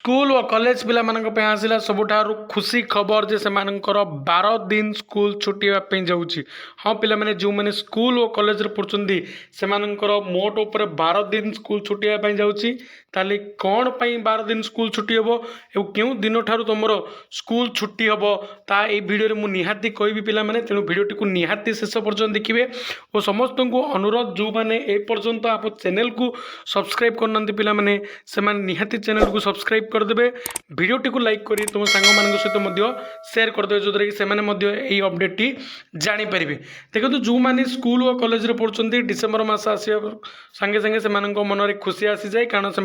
School और college पिला आसला सबुठारु खुशी खबर जे से 12 दिन स्कूल छुट्टी होगापी जाऊँगी। हाँ पिला माने जो मैंने स्कूल और कॉलेज पढ़ुंट से मोट उपर 12 दिन स्कूल छुट्टी होगापी जाऊँगी। ताली कौन पाई 12 दिन स्कूल छुट्टी हम और क्यों दिन ठार तुम स्कूल छुट्टी हम ता ये भिडियो मुझे निहाती कहबी पिला माने तेणु भिडियोटी को निहाती शेष पर्यंत देखिए और समस्त को अनुरोध जो मैंने ए पर्यंत आप चैनल को सब्सक्राइब करना पिला माने से निहाती चैनल को सब्सक्राइब करदे भिडियोटी को लाइक करी तुम सांग मान सहित सेयार करदे जो कि से अपडेट जापर देखो जो मैंने स्कूल और कॉलेज पढ़ुंट डिसेम्बर मास आसा सांगे सांगे से मन में खुशी आसी जाए कारण से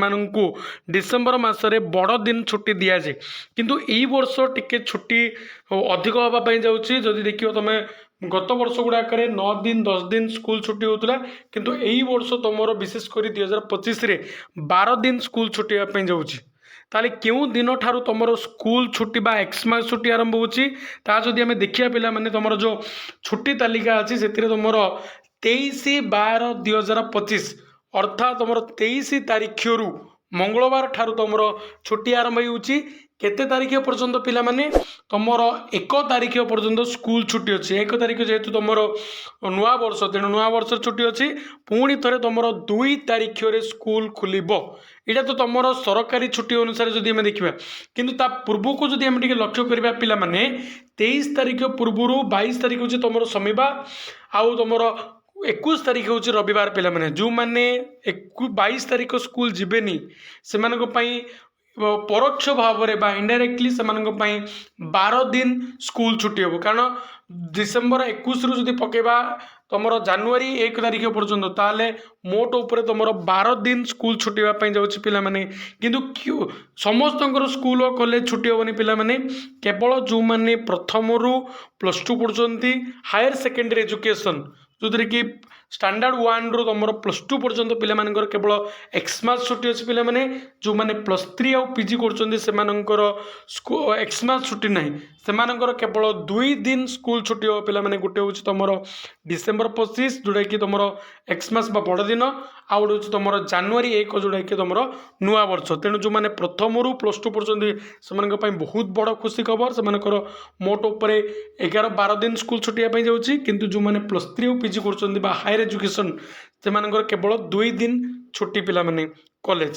डिसेम्बर मसरे बड़ दिन छुट्टी दि जाए किंतु यही वर्ष टिके छुट्टी अधिक हाँपाई जाऊँगी। जदि देखिए तुम गत वर्ष गुड़ाक 9 दिन 10 दिन स्कूल छुट्टी होता किंतु यही वर्ष तुम विशेषकर 2025 12 दिन स्कूल छुट्टी हाँपाई जाऊँगी। ताले क्यों दिन ठारू तुम स्कूल छुट्टी बा एक्समास छुट्टी आरंभ होची ता जदि आमे देखिया पिला माने तुम जो छुट्टी तालिका अछि सेतिरे तुम 23/12/2025 अर्थात तुम 23 तारीख रु मंगलवार ठारू तुम छुट्टी आरंभ होची। केते तारीख पर्यंत पिला माने तुम 1 तारीख पर्यंत स्कूल छुट्टी अच्छी 1 तारीख जेहेतु तुम नुआ वर्ष तेणु नुआ वर्ष छुट्टी अच्छी पुणी थे तुम 2 तारीख स्कूल खोल यहाँ तो तुम सरकारी छुट्टी अनुसार जदि आम देखा कि पूर्व को जदि आम लक्ष्य करवा पिला माने 23 तारीख पूर्व 22 तारीख हूँ तुम शनिवार आउ तुम 21 तारीख हूँ रविवार पिला माने जो मैंने 22 तारीख स्कूल जीवेनी से परोक्ष भाव में इनडायरेक्टली से 12 दिन स्कूल छुट्टी हम कारण डिसेम्बर 21 रु जदि पकेबा तुम जनवरी 1 तारीख पर्यंत ताले मोट उपर तुम 12 दिन स्कूल छुट्टी होगापी जाऊँगी पिला माने किंतु समस्त स्कूल और कॉलेज छुट्टी हेनी पिला माने केवल जो मैंने प्रथम रु +2 पढ़ुंट हायर सेकेंडरी एजुकेशन जो कि स्टैंडर्ड 1 रु तुम +2 पर्यंत पिला मानकर केवल एक्समास छुट्टी अच्छी पिला माने जो मैंने +3 आउ पीजी कर एक्समास छुट्टी ना से केवल 2 दिन स्कूल छुट्टी हो पिला माने गोटे हूँ तुम डिसेम्बर 25 जोटा कि तुम एक्समास बड़ दिन आउ गोटे तुम जनवरी 1 जोटा कि तुम नुआ वर्ष तेणु जो मैंने प्रथम रु +2 पर्यंत से बहुत बड़ खुशी खबर से मोट उपर 11-12 दिन स्कूल छुट्टी हाँपाई जाऊँगी किंतु जो मैंने +3 और पीजी कर हायर एजुकेशन से केवल 2 दिन छुट्टी पिला माने कॉलेज